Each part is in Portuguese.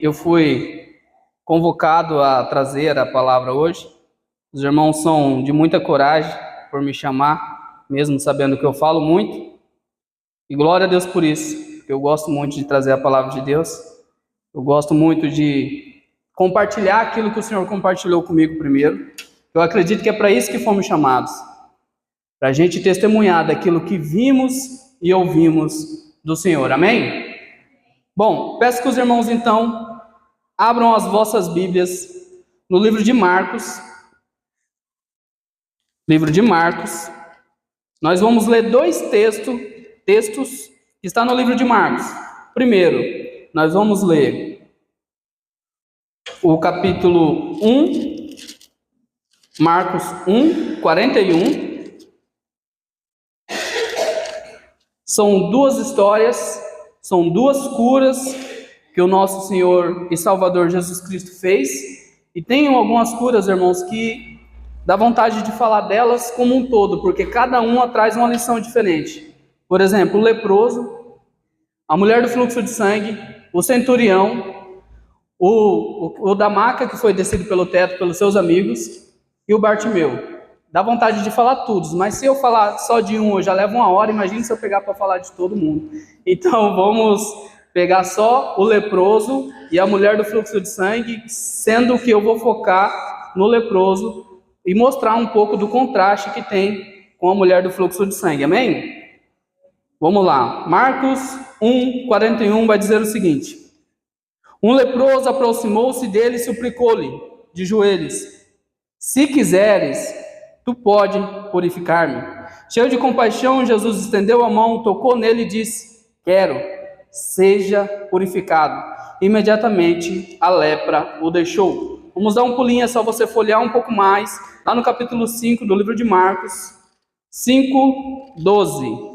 Eu fui convocado a trazer a palavra hoje. Os irmãos são de muita coragem por me chamar, mesmo sabendo que eu falo muito. E glória a Deus por isso, porque eu gosto muito de trazer a palavra de Deus. Eu gosto muito de compartilhar aquilo que o Senhor compartilhou comigo primeiro. Eu acredito que é para isso que fomos chamados, para a gente testemunhar daquilo que vimos e ouvimos do Senhor. Amém? Bom, peço que os irmãos então abram as vossas Bíblias no livro de Marcos. Livro de Marcos. Nós vamos ler dois textos que estão no livro de Marcos. Primeiro, nós vamos ler o capítulo 1, Marcos 1, 41. São duas histórias, são duas curas que o nosso Senhor e Salvador Jesus Cristo fez. E tem algumas curas, irmãos, que dá vontade de falar delas como um todo, porque cada uma traz uma lição diferente. Por exemplo, o leproso, a mulher do fluxo de sangue, o centurião, o da maca que foi descido pelo teto pelos seus amigos e o Bartimeu. Dá vontade de falar todos, mas se eu falar só de um, eu já levo 1 hora, imagine se eu pegar para falar de todo mundo. Então vamos pegar só o leproso e a mulher do fluxo de sangue, sendo que eu vou focar no leproso e mostrar um pouco do contraste que tem com a mulher do fluxo de sangue, amém? Vamos lá, Marcos 1, 41 vai dizer o seguinte: um leproso aproximou-se dele e suplicou-lhe, de joelhos: se quiseres, tu pode purificar-me. Cheio de compaixão, Jesus estendeu a mão, tocou nele e disse: quero, seja purificado. Imediatamente a lepra o deixou. Vamos dar um pulinho, é só você folhear um pouco mais, lá no capítulo 5 do livro de Marcos, 5:12.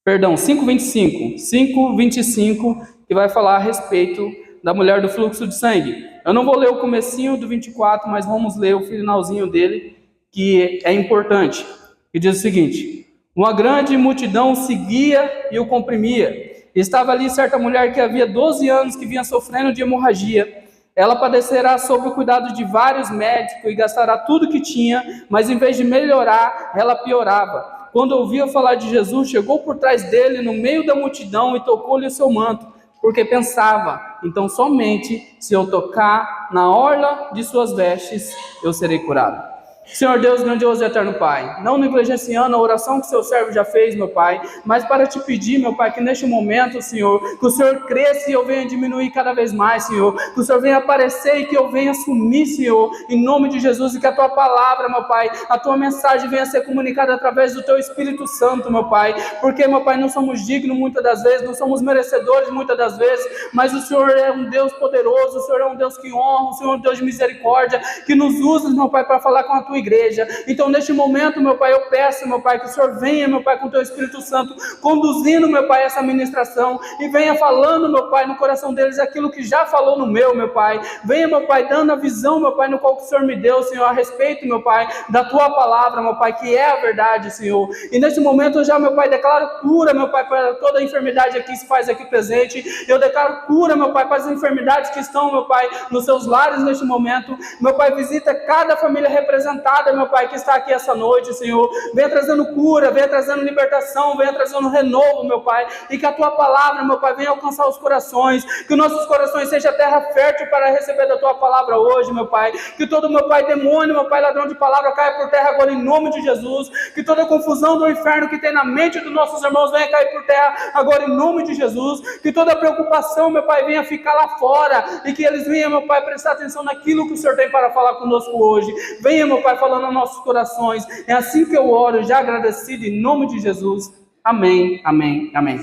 Perdão, 5:25. 5:25, que vai falar a respeito da mulher do fluxo de sangue. Eu não vou ler o comecinho do 24, mas vamos ler o finalzinho dele, que é importante. E diz o seguinte: uma grande multidão seguia e o comprimia. Estava ali certa mulher que havia 12 anos que vinha sofrendo de hemorragia. Ela padecerá sob o cuidado de vários médicos e gastará tudo que tinha, mas em vez de melhorar, ela piorava. Quando ouvia falar de Jesus, chegou por trás dele, no meio da multidão, e tocou-lhe o seu manto, porque pensava: então somente se eu tocar na orla de suas vestes, eu serei curado. Senhor Deus grandioso e eterno Pai, não negligenciando a oração que seu servo já fez, meu Pai, mas para te pedir, meu Pai, que neste momento, Senhor, que o Senhor cresça e eu venha diminuir cada vez mais, Senhor, que o Senhor venha aparecer e que eu venha assumir, Senhor, em nome de Jesus, e que a tua palavra, meu Pai, a tua mensagem venha ser comunicada através do teu Espírito Santo, meu Pai, porque, meu Pai, não somos dignos muitas das vezes, não somos merecedores muitas das vezes, mas o Senhor é um Deus poderoso, o Senhor é um Deus que honra, o Senhor é um Deus de misericórdia, que nos usa, meu Pai, para falar com a tua igreja. Então neste momento, meu Pai, eu peço, meu Pai, que o Senhor venha, meu Pai, com o teu Espírito Santo, conduzindo, meu Pai, essa ministração, e venha falando, meu Pai, no coração deles aquilo que já falou no meu Pai, venha, meu Pai, dando a visão, meu Pai, no qual que o Senhor me deu, Senhor, a respeito, meu Pai, da tua palavra, meu Pai, que é a verdade, Senhor, e neste momento eu já, meu Pai, declaro cura, meu Pai, para toda a enfermidade aqui se faz aqui presente, eu declaro cura, meu Pai, para as enfermidades que estão, meu Pai, nos seus lares neste momento, meu Pai, visita cada família representada, meu Pai, que está aqui essa noite, Senhor, venha trazendo cura, venha trazendo libertação, venha trazendo renovo, meu Pai, e que a tua palavra, meu Pai, venha alcançar os corações, que nossos corações sejam terra fértil para receber da tua palavra hoje, meu Pai, que todo, meu Pai, demônio, meu Pai, ladrão de palavra, caia por terra agora em nome de Jesus, que toda confusão do inferno que tem na mente dos nossos irmãos venha cair por terra agora em nome de Jesus, que toda preocupação, meu Pai, venha ficar lá fora, e que eles venham, meu Pai, prestar atenção naquilo que o Senhor tem para falar conosco hoje, venha, meu Pai, falando aos nossos corações, é assim que eu oro, já agradecido em nome de Jesus, amém, amém, amém.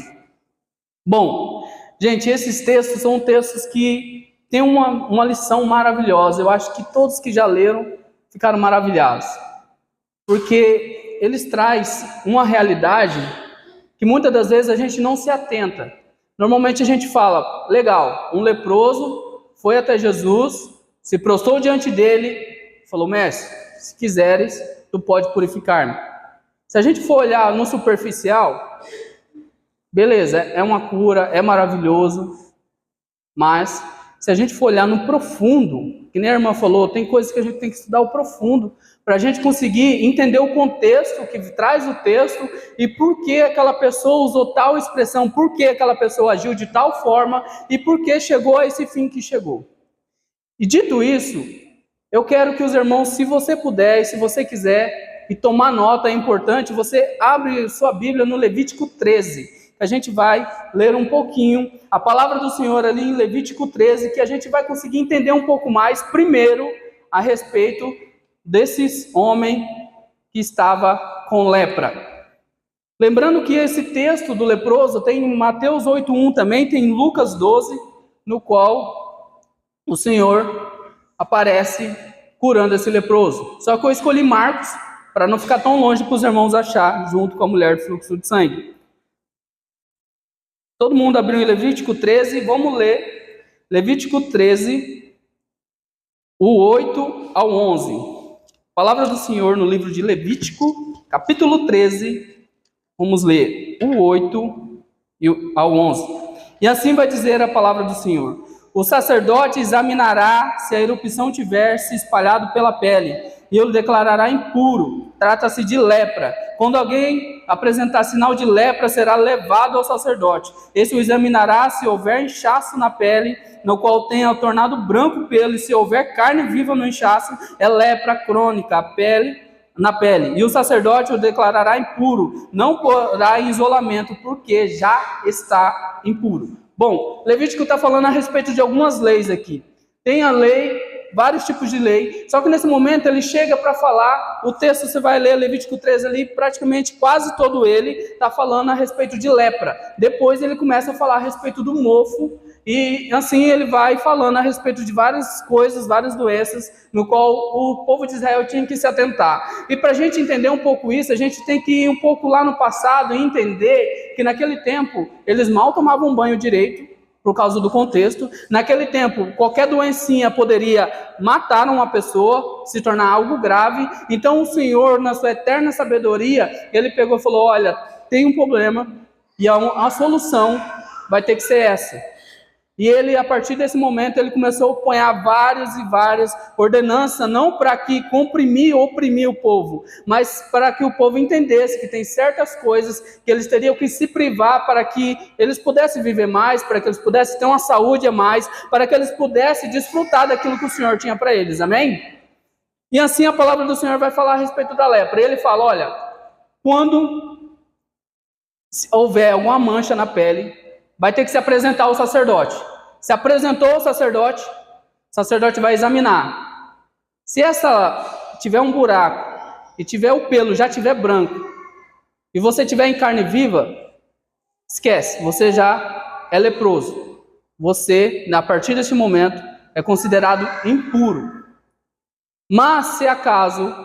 Bom, gente, esses textos são textos que têm uma lição maravilhosa, eu acho que todos que já leram ficaram maravilhados, porque eles trazem uma realidade que muitas das vezes a gente não se atenta. Normalmente a gente fala: legal, um leproso foi até Jesus, se prostrou diante dele, falou: mestre, se quiseres, tu pode purificar-me. Se a gente for olhar no superficial, beleza, é uma cura, é maravilhoso, Mas, se a gente for olhar no profundo, que nem a irmã falou, tem coisas que a gente tem que estudar o profundo, para a gente conseguir entender o contexto que traz o texto e por que aquela pessoa usou tal expressão, por que aquela pessoa agiu de tal forma e por que chegou a esse fim que chegou. E dito isso, eu quero que os irmãos, se você puder e se você quiser, e tomar nota é importante, você abre sua Bíblia no Levítico 13. A gente vai ler um pouquinho a palavra do Senhor ali em Levítico 13, que a gente vai conseguir entender um pouco mais, primeiro, a respeito desse homem que estava com lepra. Lembrando que esse texto do leproso tem em Mateus 8:1 também, tem em Lucas 12, no qual o Senhor aparece curando esse leproso. Só que eu escolhi Marcos, para não ficar tão longe para os irmãos achar, junto com a mulher do fluxo de sangue. Todo mundo abriu em Levítico 13, vamos ler Levítico 13, o 8 ao 11. Palavra do Senhor no livro de Levítico, capítulo 13, vamos ler o 8 ao 11. E assim vai dizer a palavra do Senhor: o sacerdote examinará se a erupção tiver se espalhado pela pele, e ele declarará impuro. Trata-se de lepra. Quando alguém apresentar sinal de lepra, será levado ao sacerdote. Esse o examinará se houver inchaço na pele, no qual tenha tornado branco o pelo, e se houver carne viva no inchaço, é lepra crônica, na pele. E o sacerdote o declarará impuro, não porá em isolamento, porque já está impuro. Bom, Levítico está falando a respeito de algumas leis aqui. Tem a lei, vários tipos de lei, só que nesse momento ele chega para falar, o texto você vai ler, Levítico 13 ali, praticamente quase todo ele está falando a respeito de lepra. Depois ele começa a falar a respeito do mofo, e assim ele vai falando a respeito de várias coisas, várias doenças, no qual o povo de Israel tinha que se atentar. E para a gente entender um pouco isso, a gente tem que ir um pouco lá no passado e entender que naquele tempo eles mal tomavam banho direito, por causa do contexto. Naquele tempo, qualquer doencinha poderia matar uma pessoa, se tornar algo grave. Então o Senhor, na sua eterna sabedoria, ele pegou e falou: olha, tem um problema e a solução vai ter que ser essa. E ele, a partir desse momento, ele começou a apanhar várias e várias ordenanças, não para que comprimir ou oprimir o povo, mas para que o povo entendesse que tem certas coisas que eles teriam que se privar para que eles pudessem viver mais, para que eles pudessem ter uma saúde a mais, para que eles pudessem desfrutar daquilo que o Senhor tinha para eles, amém? E assim a palavra do Senhor vai falar a respeito da lepra. Ele fala: olha, quando houver alguma mancha na pele, vai ter que se apresentar ao sacerdote. Se apresentou ao sacerdote, o sacerdote vai examinar. Se essa tiver um buraco e tiver o pelo já tiver branco e você tiver em carne viva, esquece, você já é leproso. Você, a partir desse momento, é considerado impuro. Mas se acaso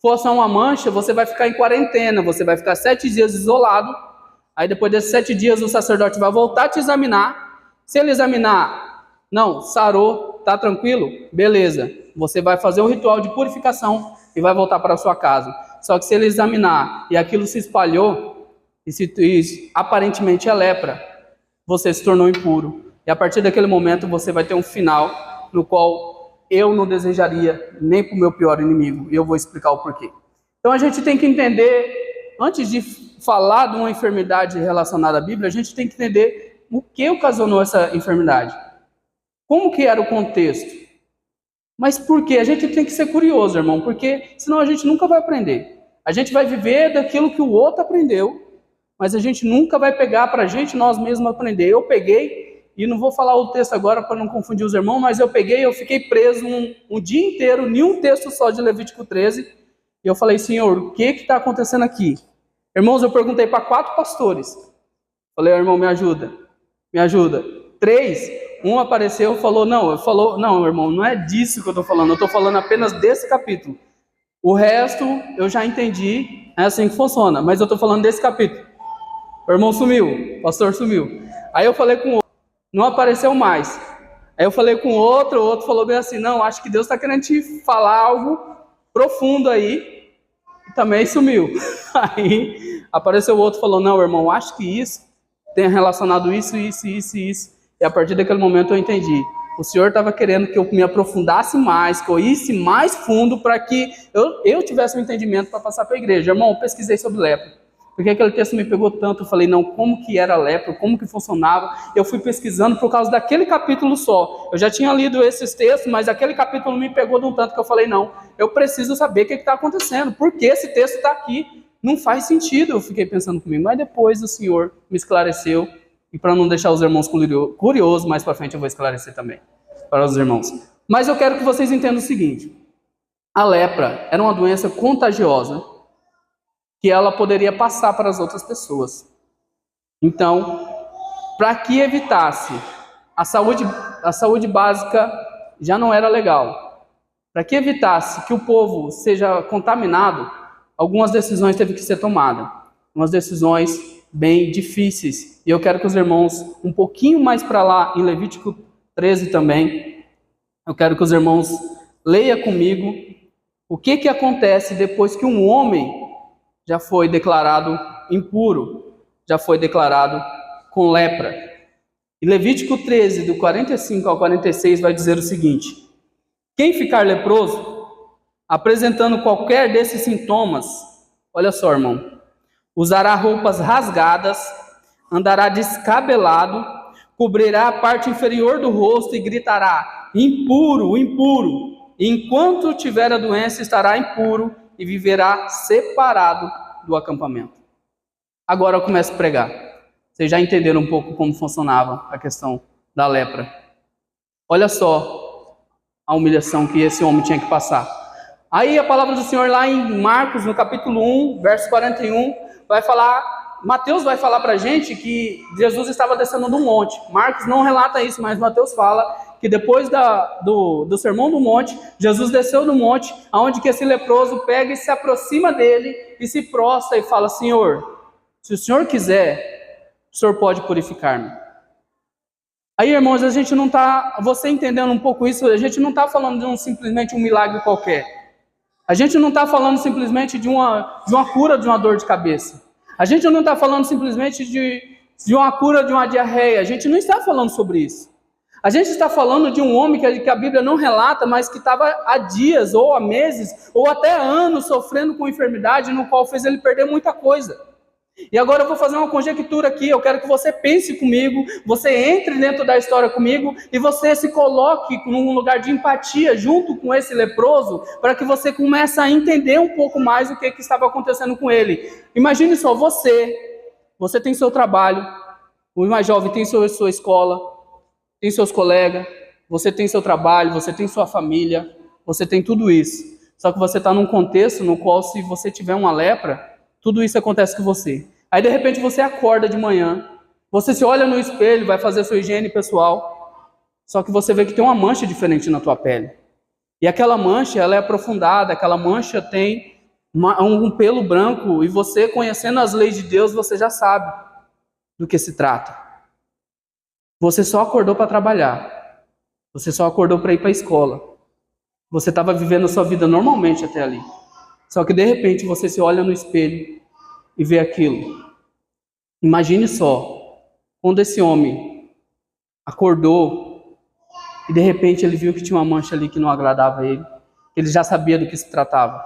for só uma mancha, você vai ficar em quarentena, você vai ficar 7 dias isolado. Aí depois desses 7 dias o sacerdote vai voltar a te examinar. Se ele examinar, não, sarou, tá tranquilo? Beleza. Você vai fazer um ritual de purificação e vai voltar para a sua casa. Só que se ele examinar e aquilo se espalhou, e aparentemente é lepra, você se tornou impuro. E a partir daquele momento você vai ter um final no qual eu não desejaria nem para o meu pior inimigo. E eu vou explicar o porquê. Então a gente tem que entender, antes de falar de uma enfermidade relacionada à Bíblia, a gente tem que entender o que ocasionou essa enfermidade. Como que era o contexto? Mas por quê? A gente tem que ser curioso, irmão, porque senão a gente nunca vai aprender. A gente vai viver daquilo que o outro aprendeu, mas a gente nunca vai pegar para a gente nós mesmos aprender. Eu peguei, e não vou falar o texto agora para não confundir os irmãos, mas eu fiquei preso um dia inteiro, em um texto só de Levítico 13, e eu falei: Senhor, o que está acontecendo aqui? Irmãos, eu perguntei para 4 pastores. Falei: irmão, me ajuda. 3, um apareceu e falou: não, irmão, não é disso que eu estou falando, eu estou falando apenas desse capítulo. O resto eu já entendi, é assim que funciona, mas eu estou falando desse capítulo. O irmão sumiu, o pastor sumiu. Aí eu falei com o outro, não apareceu mais. Aí eu falei com o outro falou bem assim: não, acho que Deus está querendo te falar algo profundo aí, e também sumiu. Aí apareceu o outro e falou: não, irmão, acho que isso tem relacionado isso. E E a partir daquele momento eu entendi. O Senhor estava querendo que eu me aprofundasse mais, que eu isse mais fundo para que eu tivesse um entendimento para passar para a igreja. Irmão, eu pesquisei sobre lepra. Porque aquele texto me pegou tanto, eu falei, não, como que era a lepra, como que funcionava. Eu fui pesquisando por causa daquele capítulo só. Eu já tinha lido esses textos, mas aquele capítulo me pegou de um tanto que eu falei, não, eu preciso saber o que está acontecendo. Por que esse texto está aqui? Não faz sentido, eu fiquei pensando comigo. Mas depois o Senhor me esclareceu. E para não deixar os irmãos curiosos, mais para frente eu vou esclarecer também para os irmãos. Mas eu quero que vocês entendam o seguinte. A lepra era uma doença contagiosa que ela poderia passar para as outras pessoas. Então, para que evitasse, a saúde básica já não era legal. Para que evitasse que o povo seja contaminado, algumas decisões teve que ser tomadas. Umas decisões bem difíceis. E eu quero que os irmãos, um pouquinho mais para lá, em Levítico 13 também, eu quero que os irmãos leiam comigo o que acontece depois que um homem já foi declarado impuro, já foi declarado com lepra. E Levítico 13, do 45 ao 46, vai dizer o seguinte: quem ficar leproso, apresentando qualquer desses sintomas, olha só, irmão, usará roupas rasgadas, andará descabelado, cobrirá a parte inferior do rosto e gritará, impuro, impuro. E enquanto tiver a doença, estará impuro e viverá separado do acampamento. Agora eu começo a pregar. Vocês já entenderam um pouco como funcionava a questão da lepra. Olha só a humilhação que esse homem tinha que passar. Aí a palavra do Senhor lá em Marcos, no capítulo 1, verso 41, vai falar, Mateus vai falar para a gente que Jesus estava descendo do monte. Marcos não relata isso, mas Mateus fala que depois do sermão do monte, Jesus desceu do monte, aonde que esse leproso pega e se aproxima dele e se prostra e fala, Senhor, se o Senhor quiser, o Senhor pode purificar-me. Aí, irmãos, a gente não está, você entendendo um pouco isso, a gente não está falando de simplesmente um milagre qualquer. A gente não está falando simplesmente de uma cura de uma dor de cabeça. A gente não está falando simplesmente de uma cura de uma diarreia. A gente não está falando sobre isso. A gente está falando de um homem que a Bíblia não relata, mas que estava há dias, ou há meses, ou até anos sofrendo com enfermidade, no qual fez ele perder muita coisa. E agora eu vou fazer uma conjectura aqui, eu quero que você pense comigo, você entre dentro da história comigo, e você se coloque num lugar de empatia junto com esse leproso, para que você comece a entender um pouco mais o que estava acontecendo com ele. Imagine só, você tem seu trabalho, o mais jovem tem sua escola, tem seus colegas, você tem seu trabalho, você tem sua família, você tem tudo isso. Só que você está num contexto no qual, se você tiver uma lepra, tudo isso acontece com você. Aí, de repente, você acorda de manhã, você se olha no espelho, vai fazer sua higiene pessoal, só que você vê que tem uma mancha diferente na tua pele. E aquela mancha, ela é aprofundada, aquela mancha tem um pelo branco, e você, conhecendo as leis de Deus, você já sabe do que se trata. Você só acordou para trabalhar. Você só acordou para ir para a escola. Você estava vivendo a sua vida normalmente até ali. Só que de repente você se olha no espelho e vê aquilo. Imagine só, quando esse homem acordou e de repente ele viu que tinha uma mancha ali que não agradava a ele. Ele já sabia do que se tratava.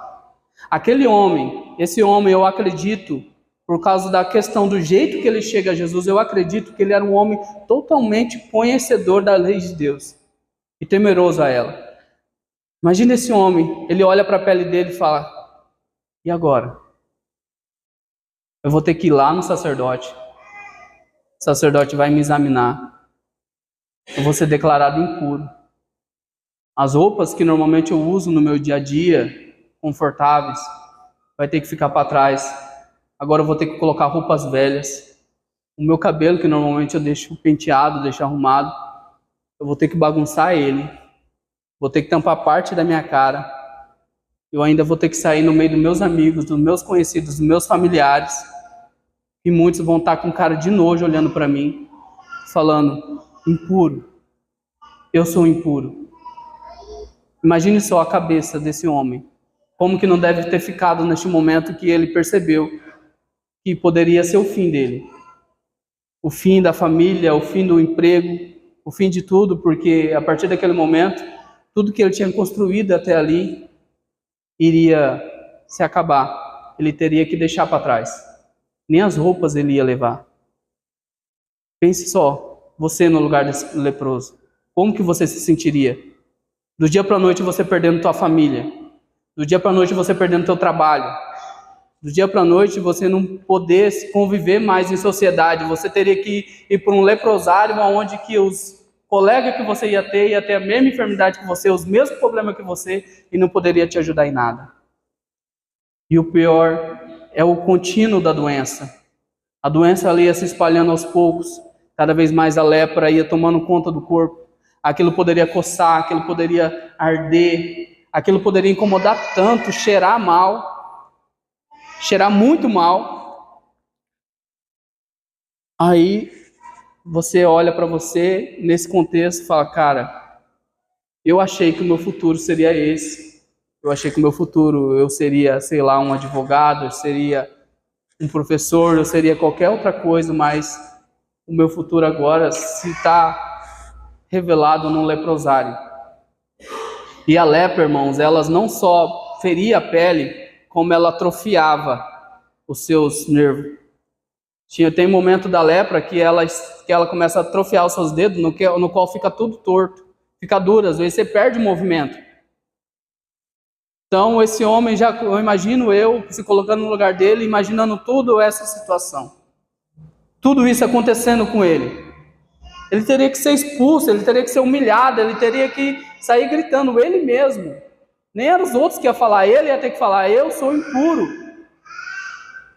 Esse homem, eu acredito, por causa da questão do jeito que ele chega a Jesus, eu acredito que ele era um homem totalmente conhecedor da lei de Deus e temeroso a ela. Imagina esse homem, ele olha para a pele dele e fala, e agora? Eu vou ter que ir lá no sacerdote, o sacerdote vai me examinar, eu vou ser declarado impuro. As roupas que normalmente eu uso no meu dia a dia, confortáveis, vai ter que ficar para trás. Agora eu vou ter que colocar roupas velhas. O meu cabelo, que normalmente eu deixo penteado, deixo arrumado, eu vou ter que bagunçar ele. Vou ter que tampar parte da minha cara. Eu ainda vou ter que sair no meio dos meus amigos, dos meus conhecidos, dos meus familiares. E muitos vão estar com cara de nojo olhando para mim, falando, impuro. Eu sou impuro. Imagine só a cabeça desse homem. Como que não deve ter ficado neste momento que ele percebeu que poderia ser o fim dele. O fim da família, o fim do emprego, o fim de tudo, porque a partir daquele momento, tudo que ele tinha construído até ali iria se acabar. Ele teria que deixar para trás. Nem as roupas ele ia levar. Pense só, você no lugar desse leproso. Como que você se sentiria? Do dia para a noite você perdendo tua família. Do dia para a noite você perdendo teu trabalho. Do dia para a noite você não poder conviver mais em sociedade. Você teria que ir para um leprosário onde que os colegas que você ia ter a mesma enfermidade que você, os mesmos problemas que você, e não poderia te ajudar em nada. E o pior é o contínuo da doença. A doença ali ia se espalhando aos poucos. Cada vez mais a lepra ia tomando conta do corpo. Aquilo poderia coçar, aquilo poderia arder, aquilo poderia incomodar tanto, cheirar mal, cheirar muito mal. Aí você olha para você nesse contexto e fala, cara, eu achei que o meu futuro seria esse. Eu achei que o meu futuro eu seria, sei lá, um advogado, eu seria um professor, eu seria qualquer outra coisa, mas o meu futuro agora se está revelado num leprosário. E a lepra, irmãos, elas não só feria a pele, como ela atrofiava os seus nervos. Tem um momento da lepra que ela começa a atrofiar os seus dedos, no qual fica tudo torto, fica duro, às vezes você perde o movimento. Então esse homem, eu imagino se colocando no lugar dele, imaginando toda essa situação. Tudo isso acontecendo com ele. Ele teria que ser expulso, ele teria que ser humilhado, ele teria que sair gritando, ele mesmo. Nem eram os outros que iam falar, ele ia ter que falar, eu sou impuro.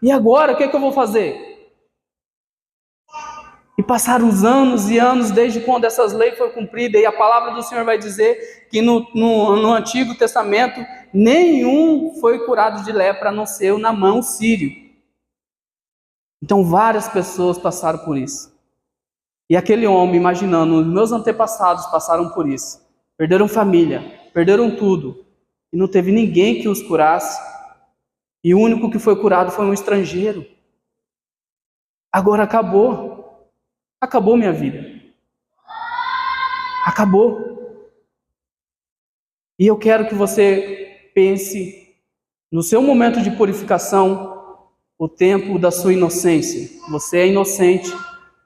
E agora, o que eu vou fazer? E passaram os anos e anos desde quando essas leis foram cumpridas, e a palavra do Senhor vai dizer que no Antigo Testamento, nenhum foi curado de lepra, a não ser o Naamã, o sírio. Então várias pessoas passaram por isso. E aquele homem, imaginando, os meus antepassados passaram por isso. Perderam família, perderam tudo. E não teve ninguém que os curasse. E o único que foi curado foi um estrangeiro. Agora acabou. Acabou minha vida. Acabou. E eu quero que você pense no seu momento de purificação, o tempo da sua inocência. Você é inocente.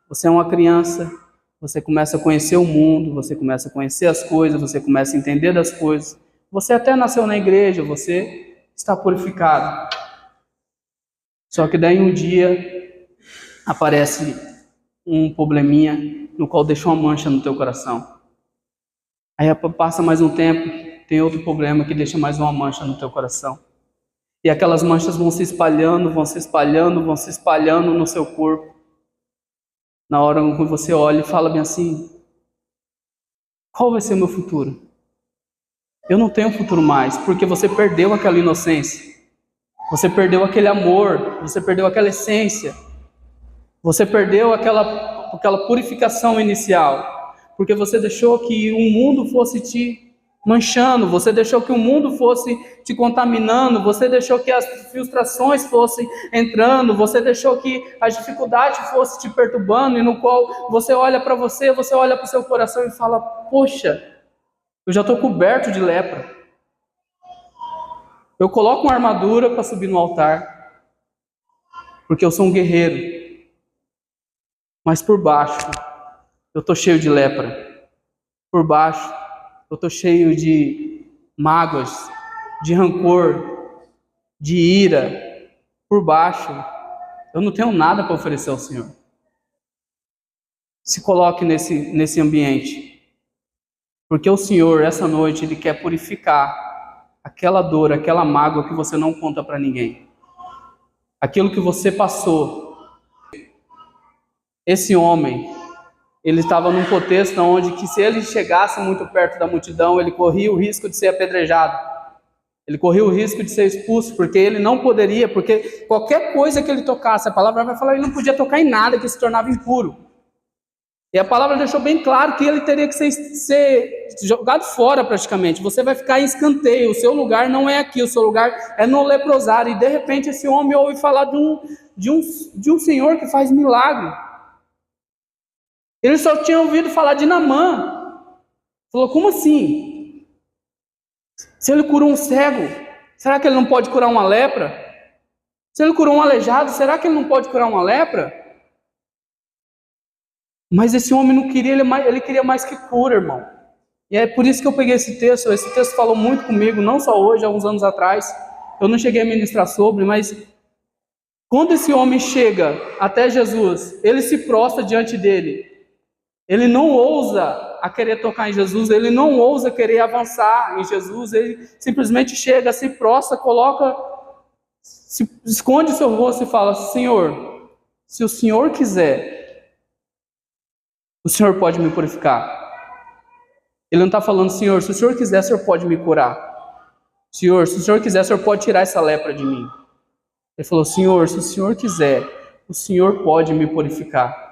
Você é uma criança, você começa a conhecer o mundo, você começa a conhecer as coisas, você começa a entender das coisas. Você até nasceu na igreja, você está purificado. Só que daí um dia aparece um probleminha no qual deixa uma mancha no teu coração. Aí passa mais um tempo, tem outro problema que deixa mais uma mancha no teu coração. E aquelas manchas vão se espalhando, vão se espalhando, vão se espalhando no seu corpo. Na hora que você olha e fala bem assim, qual vai ser o meu futuro? Eu não tenho futuro mais, porque você perdeu aquela inocência. Você perdeu aquele amor, você perdeu aquela essência. Você perdeu aquela purificação inicial. Porque você deixou que o mundo fosse te manchando, você deixou que o mundo fosse te contaminando, você deixou que as frustrações fossem entrando, você deixou que a dificuldade fosse te perturbando, e no qual você olha para você olha para o seu coração e fala, poxa, eu já estou coberto de lepra. Eu coloco uma armadura para subir no altar, porque eu sou um guerreiro, mas por baixo eu estou cheio de lepra. Por baixo eu estou cheio de mágoas, de rancor, de ira. Por baixo, eu não tenho nada para oferecer ao Senhor. Se coloque nesse ambiente. Porque o Senhor, essa noite, Ele quer purificar aquela dor, aquela mágoa que você não conta para ninguém. Aquilo que você passou. Esse homem, ele estava num contexto onde que se ele chegasse muito perto da multidão, ele corria o risco de ser apedrejado. Ele corria o risco de ser expulso, porque ele não poderia, porque qualquer coisa que ele tocasse, a palavra vai falar, ele não podia tocar em nada que se tornava impuro. E a palavra deixou bem claro que ele teria que ser jogado fora praticamente. Você vai ficar em escanteio, o seu lugar não é aqui, o seu lugar é no leprosário. E de repente esse homem ouve falar de um Senhor que faz milagre. Ele só tinha ouvido falar de Naamã. Falou, como assim? Se ele curou um cego, será que ele não pode curar uma lepra? Se ele curou um aleijado, será que ele não pode curar uma lepra? Mas esse homem não queria, ele queria mais que cura, irmão. E é por isso que eu peguei esse texto. Esse texto falou muito comigo, não só hoje, há uns anos atrás. Eu não cheguei a ministrar sobre, mas quando esse homem chega até Jesus, ele se prostra diante dele. Ele não ousa a querer tocar em Jesus, ele não ousa querer avançar em Jesus, ele simplesmente chega, se prostra, coloca, esconde seu rosto e fala, Senhor, se o Senhor quiser, o Senhor pode me purificar. Ele não está falando, Senhor, se o Senhor quiser, o Senhor pode me curar. Senhor, se o Senhor quiser, o Senhor pode tirar essa lepra de mim. Ele falou, Senhor, se o Senhor quiser, o Senhor pode me purificar.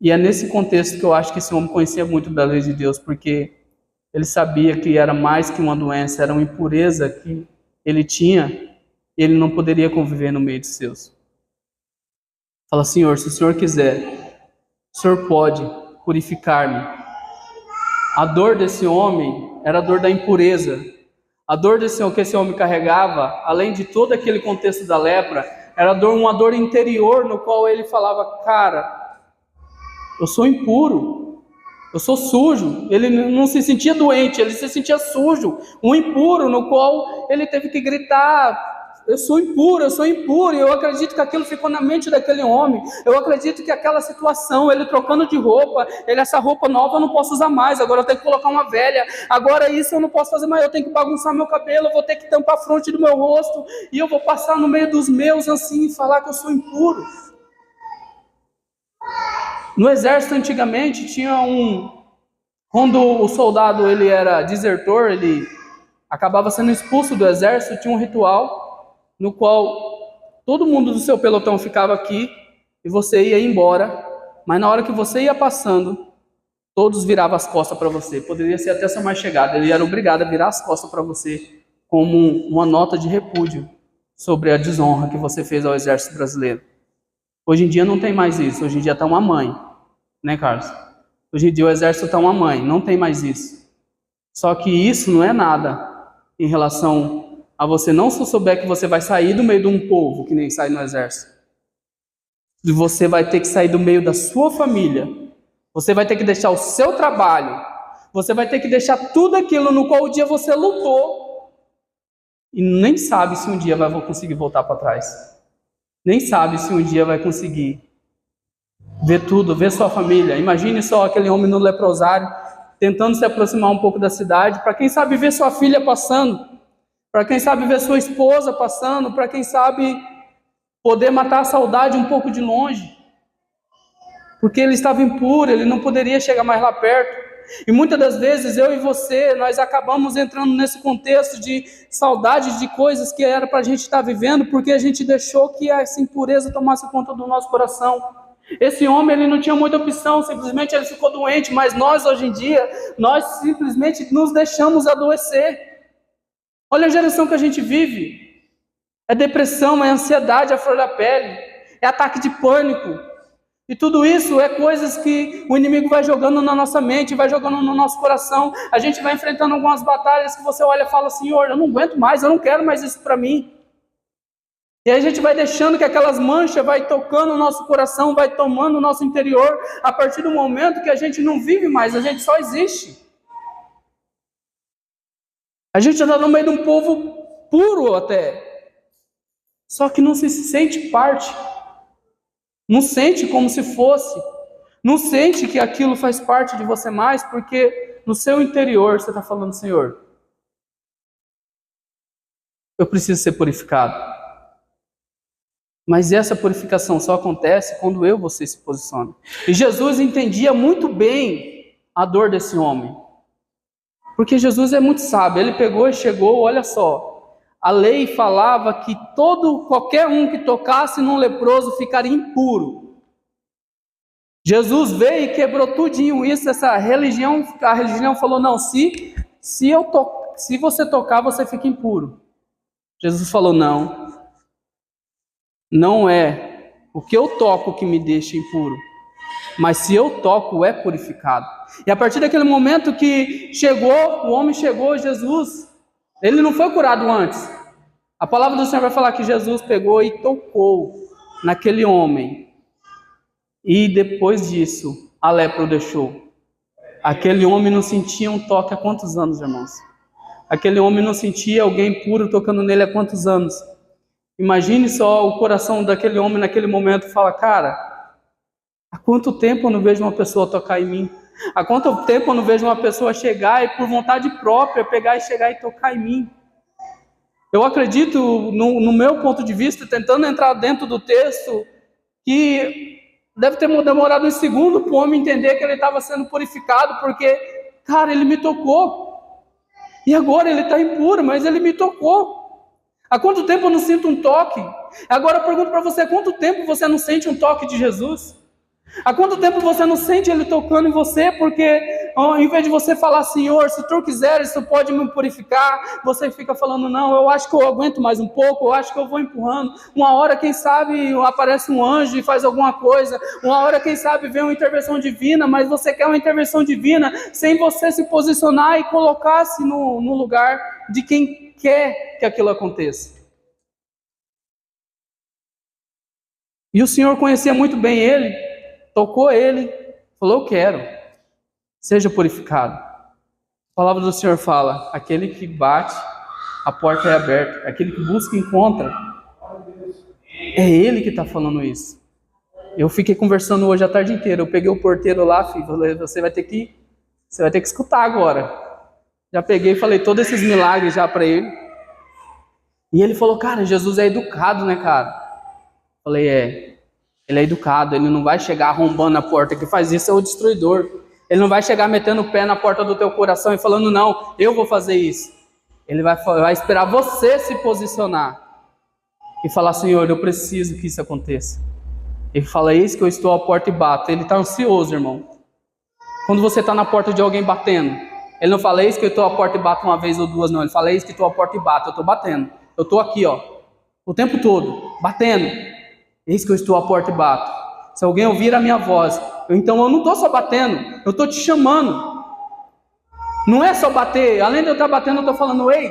E é nesse contexto que eu acho que esse homem conhecia muito da lei de Deus, porque ele sabia que era mais que uma doença, era uma impureza que ele tinha, e ele não poderia conviver no meio de seus. Fala, Senhor, se o Senhor quiser, o Senhor pode purificar-me. A dor desse homem era a dor da impureza. A dor que esse homem carregava, além de todo aquele contexto da lepra, era uma dor interior, no qual ele falava, cara, eu sou impuro, eu sou sujo. Ele não se sentia doente, ele se sentia sujo, um impuro, no qual ele teve que gritar, eu sou impuro, e eu acredito que aquilo ficou na mente daquele homem. Eu acredito que aquela situação, ele trocando de roupa, essa roupa nova eu não posso usar mais, agora eu tenho que colocar uma velha, agora isso eu não posso fazer mais, eu tenho que bagunçar meu cabelo, eu vou ter que tampar a fronte do meu rosto, e eu vou passar no meio dos meus assim, e falar que eu sou impuro. No exército antigamente tinha quando o soldado ele era desertor, ele acabava sendo expulso do exército, tinha um ritual no qual todo mundo do seu pelotão ficava aqui e você ia embora, mas na hora que você ia passando, todos viravam as costas para você. Poderia ser até sua mais chegada, ele era obrigado a virar as costas para você como uma nota de repúdio sobre a desonra que você fez ao exército brasileiro. Hoje em dia não tem mais isso, hoje em dia está uma mãe, né, Carlos? Hoje em dia o exército está uma mãe, não tem mais isso. Só que isso não é nada em relação a você não se souber que você vai sair do meio de um povo, que nem sai no exército. Você vai ter que sair do meio da sua família. Você vai ter que deixar o seu trabalho. Você vai ter que deixar tudo aquilo no qual um dia você lutou. E nem sabe se um dia vai conseguir voltar para trás. Nem sabe se um dia vai conseguir ver tudo, ver sua família. Imagine só aquele homem no leprosário, tentando se aproximar um pouco da cidade, para quem sabe ver sua filha passando, para quem sabe ver sua esposa passando, para quem sabe poder matar a saudade um pouco de longe. Porque ele estava impuro, ele não poderia chegar mais lá perto. E muitas das vezes eu e você, nós acabamos entrando nesse contexto de saudade de coisas que era para a gente estar vivendo, porque a gente deixou que essa impureza tomasse conta do nosso coração. Esse homem, ele não tinha muita opção, simplesmente ele ficou doente, mas nós hoje em dia, nós simplesmente nos deixamos adoecer. Olha a geração que a gente vive. É depressão, é ansiedade à flor da pele, é ataque de pânico. E tudo isso é coisas que o inimigo vai jogando na nossa mente, vai jogando no nosso coração. A gente vai enfrentando algumas batalhas que você olha e fala, Senhor, eu não aguento mais, eu não quero mais isso para mim. E aí a gente vai deixando que aquelas manchas vai tocando o nosso coração, vai tomando o nosso interior, a partir do momento que a gente não vive mais, a gente só existe. A gente já está no meio de um povo puro até, só que não se sente parte. Não sente como se fosse. Não sente que aquilo faz parte de você mais, porque no seu interior você está falando, Senhor, eu preciso ser purificado. Mas essa purificação só acontece quando eu e você se posiciona. E Jesus entendia muito bem a dor desse homem. Porque Jesus é muito sábio. Ele pegou e chegou, olha só. A lei falava que qualquer um que tocasse num leproso ficaria impuro. Jesus veio e quebrou tudinho isso, a religião falou, não, se você tocar, você fica impuro. Jesus falou, não é o que eu toco que me deixa impuro. mas se eu toco, é purificado. E a partir daquele momento que o homem chegou, Jesus, ele não foi curado antes. A palavra do Senhor vai falar que Jesus pegou e tocou naquele homem. E depois disso, a lepra o deixou. Aquele homem não sentia um toque há quantos anos, irmãos? Aquele homem não sentia alguém puro tocando nele há quantos anos? Imagine só o coração daquele homem naquele momento. Fala, cara, há quanto tempo eu não vejo uma pessoa tocar em mim? Há quanto tempo eu não vejo uma pessoa chegar e por vontade própria pegar e chegar e tocar em mim? Eu acredito, no meu ponto de vista, tentando entrar dentro do texto, que deve ter demorado um segundo para o homem entender que ele estava sendo purificado, porque, cara, ele me tocou. E agora ele está impuro, mas ele me tocou. Há quanto tempo eu não sinto um toque? Agora eu pergunto para você, há quanto tempo você não sente um toque de Jesus? Há quanto tempo você não sente Ele tocando em você? Porque ao invés de você falar, Senhor, se Tu quiseres, Tu pode me purificar, você fica falando, não, eu acho que eu aguento mais um pouco, eu acho que eu vou empurrando. Uma hora, quem sabe, aparece um anjo e faz alguma coisa. Uma hora, quem sabe, vem uma intervenção divina, mas você quer uma intervenção divina sem você se posicionar e colocar-se no lugar de quem quer que aquilo aconteça. E o Senhor conhecia muito bem ele, tocou ele, falou, eu quero, seja purificado. A palavra do Senhor fala, aquele que bate, a porta é aberta, aquele que busca, encontra. É ele que está falando isso. Eu fiquei conversando hoje a tarde inteira, eu peguei o porteiro lá, filho, falei, você vai ter que escutar agora. Já peguei e falei todos esses milagres já para ele. E ele falou, cara, Jesus é educado, né, cara? Falei, ele é educado, ele não vai chegar arrombando a porta, quem faz isso é o destruidor. Ele não vai chegar metendo o pé na porta do teu coração e falando, não, eu vou fazer isso. Ele vai esperar você se posicionar e falar, Senhor, eu preciso que isso aconteça. Ele fala, eis que eu estou à porta e bato. Ele está ansioso, irmão. Quando você está na porta de alguém batendo, ele não fala, eis que eu estou à porta e bato uma vez ou duas, não. Ele fala, eis que estou à porta e bato, eu estou batendo. Eu estou aqui, ó, o tempo todo, batendo. Eis que eu estou à porta e bato. Se alguém ouvir a minha voz, então eu não estou só batendo, eu estou te chamando. Não é só bater, além de eu estar batendo, eu estou falando, ei,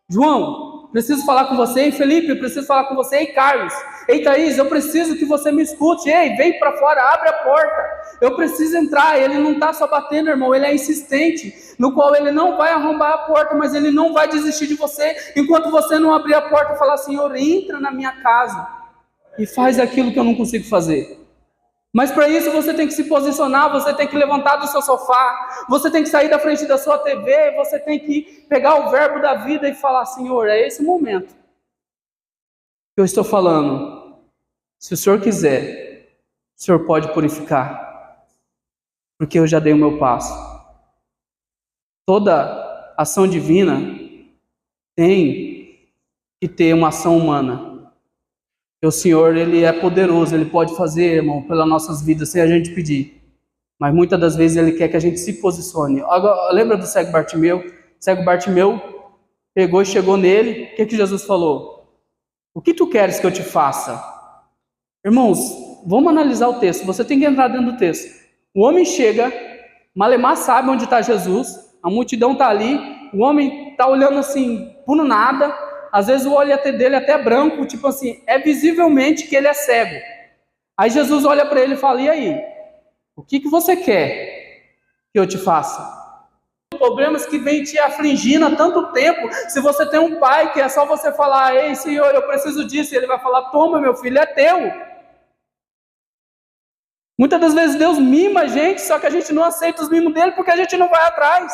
João, preciso falar com você. Ei, Felipe, eu preciso falar com você. Ei, Carlos. Ei, Thaís, eu preciso que você me escute. Ei, vem para fora, abre a porta. Eu preciso entrar. Ele não está só batendo, irmão, ele é insistente, no qual ele não vai arrombar a porta, mas ele não vai desistir de você, enquanto você não abrir a porta e falar, Senhor, entra na minha casa e faz aquilo que eu não consigo fazer. Mas para isso você tem que se posicionar, você tem que levantar do seu sofá, você tem que sair da frente da sua TV, você tem que pegar o verbo da vida e falar, Senhor, é esse momento que eu estou falando. Se o Senhor quiser, o Senhor pode purificar, porque eu já dei o meu passo. Toda ação divina tem que ter uma ação humana. O Senhor, Ele é poderoso, Ele pode fazer, irmão, pelas nossas vidas, sem a gente pedir. Mas muitas das vezes Ele quer que a gente se posicione. Agora, lembra do cego Bartimeu? O cego Bartimeu pegou e chegou nele. O que Jesus falou? O que tu queres que eu te faça? Irmãos, vamos analisar o texto. Você tem que entrar dentro do texto. O homem chega, Malemar sabe onde está Jesus, a multidão está ali, o homem está olhando assim, por nada. Às vezes o olho dele até branco, tipo assim, é visivelmente que ele é cego. Aí Jesus olha para ele e fala, e aí? O que você quer que eu te faça? Problemas que vêm te afligindo há tanto tempo. Se você tem um pai que é só você falar, ei Senhor, eu preciso disso, e ele vai falar, toma meu filho, é teu. Muitas das vezes Deus mima a gente, só que a gente não aceita os mimos dele porque a gente não vai atrás.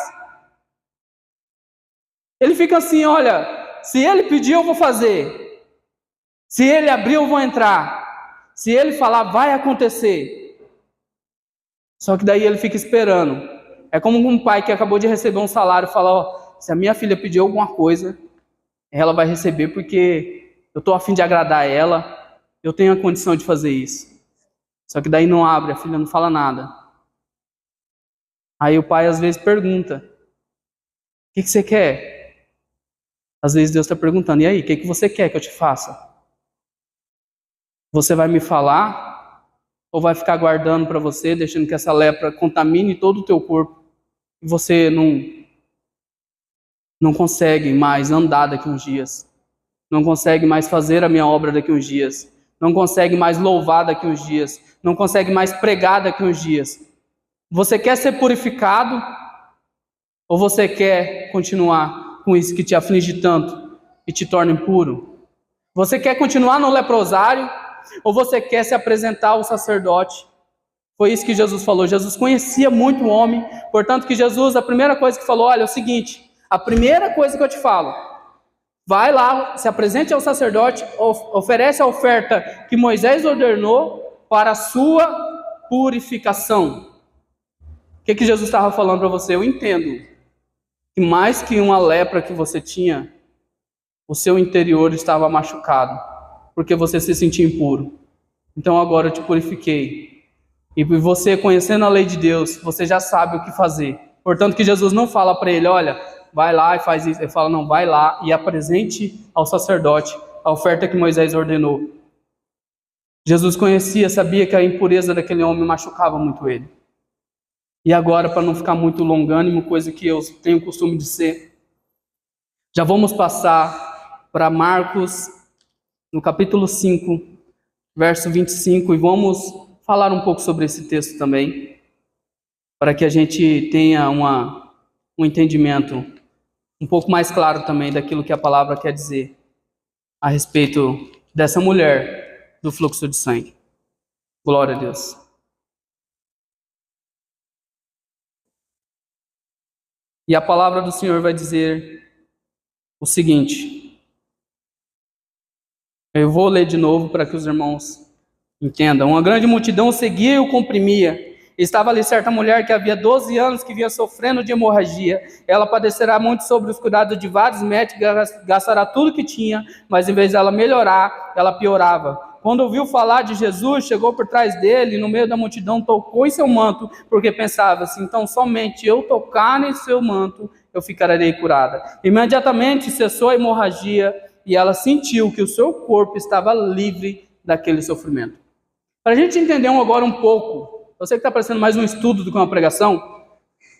Ele fica assim, olha, se ele pedir, eu vou fazer. Se ele abrir, eu vou entrar. Se ele falar, vai acontecer. Só que daí ele fica esperando. É como um pai que acabou de receber um salário e fala, ó, se a minha filha pedir alguma coisa, ela vai receber porque eu estou a fim de agradar ela, eu tenho a condição de fazer isso. Só que daí não abre, a filha não fala nada. Aí o pai às vezes pergunta, o que você quer? Às vezes Deus está perguntando, e aí, o que você quer que eu te faça? Você vai me falar Ou vai ficar guardando para você, deixando que essa lepra contamine todo o teu corpo e você não consegue mais andar daqui uns dias, não consegue mais fazer a minha obra daqui uns dias, não consegue mais louvar daqui uns dias, não consegue mais pregar daqui uns dias. Você quer ser purificado ou você quer continuar com isso que te aflige tanto e te torna impuro? Você quer continuar no leprosário ou você quer se apresentar ao sacerdote? Foi isso que Jesus falou. Jesus conhecia muito o homem, portanto que Jesus, a primeira coisa que falou, olha, é o seguinte, a primeira coisa que eu te falo, vai lá, se apresente ao sacerdote, oferece a oferta que Moisés ordenou para a sua purificação. O que Jesus estava falando para você? Eu entendo que mais que uma lepra que você tinha, o seu interior estava machucado, porque você se sentia impuro. Então agora eu te purifiquei. E você, conhecendo a lei de Deus, você já sabe o que fazer. Portanto que Jesus não fala para ele, olha, vai lá e faz isso. Ele fala, não, vai lá e apresente ao sacerdote a oferta que Moisés ordenou. Jesus conhecia, sabia que a impureza daquele homem machucava muito ele. E agora, para não ficar muito longânimo, coisa que eu tenho o costume de ser, já vamos passar para Marcos, no capítulo 5, verso 25, e vamos falar um pouco sobre esse texto também, para que a gente tenha um entendimento um pouco mais claro também daquilo que a palavra quer dizer a respeito dessa mulher do fluxo de sangue. Glória a Deus. E a palavra do Senhor vai dizer o seguinte. Eu vou ler de novo para que os irmãos entendam. Uma grande multidão o seguia e o comprimia. Estava ali certa mulher que havia 12 anos que vinha sofrendo de hemorragia. Ela padecerá muito sobre os cuidados de vários médicos, gastará tudo que tinha, mas em vez dela melhorar, ela piorava. Quando ouviu falar de Jesus, chegou por trás dele, no meio da multidão, tocou em seu manto, porque pensava assim, então somente eu tocar em seu manto, eu ficarei curada. Imediatamente cessou a hemorragia e ela sentiu que o seu corpo estava livre daquele sofrimento. Para a gente entender agora um pouco, eu sei que está parecendo mais um estudo do que uma pregação,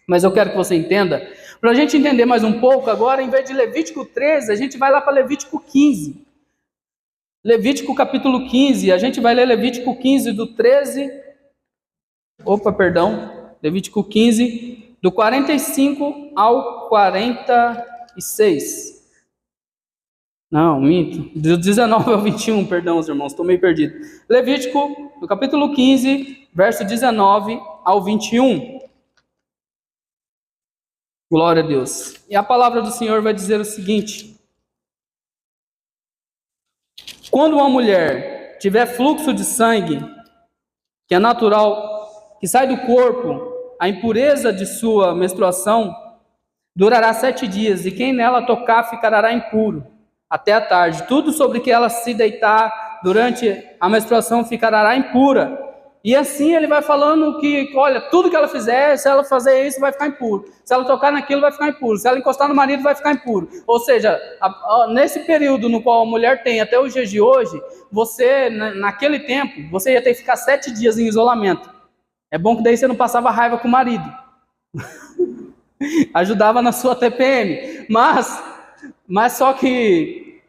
mas eu quero que você entenda. Para a gente entender mais um pouco, agora, em vez de Levítico 13, a gente vai lá para Levítico 15. Levítico capítulo 15, a gente vai ler Levítico 15 do 13... Levítico 15, do 45 ao 46. Não, minto. Do 19 ao 21, perdão, os irmãos, estou meio perdido. Levítico, no capítulo 15, verso 19 ao 21. Glória a Deus. E a palavra do Senhor vai dizer o seguinte. Quando uma mulher tiver fluxo de sangue, que é natural, que sai do corpo, a impureza de sua menstruação, durará 7 dias, e quem nela tocar ficará impuro até a tarde. Tudo sobre que ela se deitar durante a menstruação ficará impura. E assim ele vai falando que, olha, tudo que ela fizer, se ela fazer isso, vai ficar impuro. Se ela tocar naquilo, vai ficar impuro. Se ela encostar no marido, vai ficar impuro. Ou seja, nesse período no qual a mulher tem até os dias de hoje, você, naquele tempo, você ia ter que ficar 7 dias em isolamento. É bom que daí você não passava raiva com o marido. Ajudava na sua TPM. Mas só que,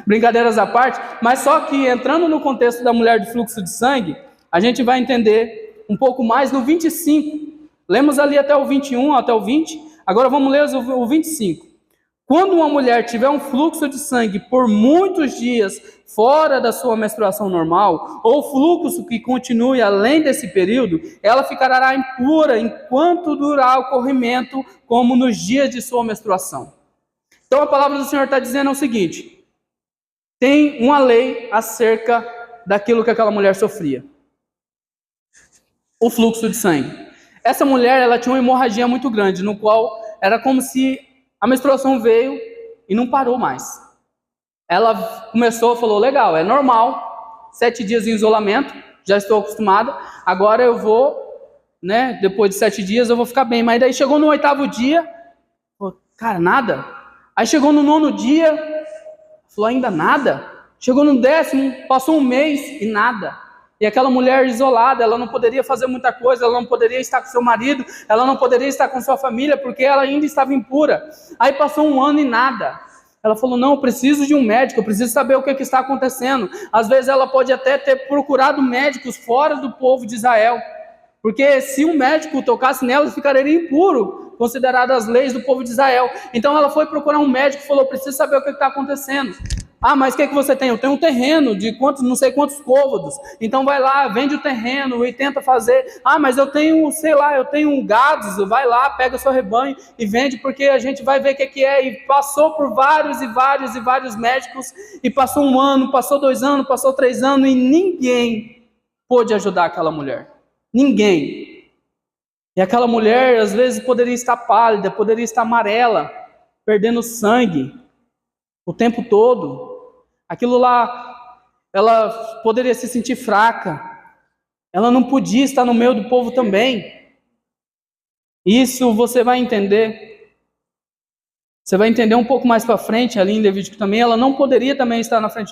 brincadeiras à parte, mas só que entrando no contexto da mulher de fluxo de sangue, a gente vai entender um pouco mais no 25. Lemos ali até o 21, até o 20, agora vamos ler o 25. Quando uma mulher tiver um fluxo de sangue por muitos dias fora da sua menstruação normal, ou fluxo que continue além desse período, ela ficará impura enquanto durar o corrimento, como nos dias de sua menstruação. Então a palavra do Senhor está dizendo o seguinte: tem uma lei acerca daquilo que aquela mulher sofria. O fluxo de sangue. Essa mulher, ela tinha uma hemorragia muito grande, no qual era como se a menstruação veio e não parou mais. Ela começou, falou, legal, é normal, 7 dias em isolamento, já estou acostumada, agora eu vou, depois de 7 dias eu vou ficar bem. Mas daí chegou no 8º dia, falou, cara, nada. Aí chegou no 9º dia, falou, ainda nada. Chegou no 10º, passou um mês e nada. E aquela mulher isolada, ela não poderia fazer muita coisa, ela não poderia estar com seu marido, ela não poderia estar com sua família, porque ela ainda estava impura. Aí passou 1 ano e nada. Ela falou, não, eu preciso de um médico, eu preciso saber o que está acontecendo. Às vezes ela pode até ter procurado médicos fora do povo de Israel, porque se um médico tocasse nela, ficaria impuro, considerado as leis do povo de Israel. Então ela foi procurar um médico e falou, preciso saber o que está acontecendo. Ah, mas o que você tem? Eu tenho um terreno de não sei quantos côvados. Então vai lá, vende o terreno e tenta fazer. Ah, mas eu tenho, sei lá, eu tenho gados. Vai lá, pega o seu rebanho e vende, porque a gente vai ver o que é. E passou por vários médicos. E passou 1 ano, passou 2 anos, passou 3 anos. E ninguém pôde ajudar aquela mulher. Ninguém. E aquela mulher, às vezes, poderia estar pálida, poderia estar amarela, perdendo sangue o tempo todo. Aquilo lá, ela poderia se sentir fraca. Ela não podia estar no meio do povo também. Isso você vai entender. Você vai entender um pouco mais para frente, ali em Levítico também. Ela não poderia também estar na frente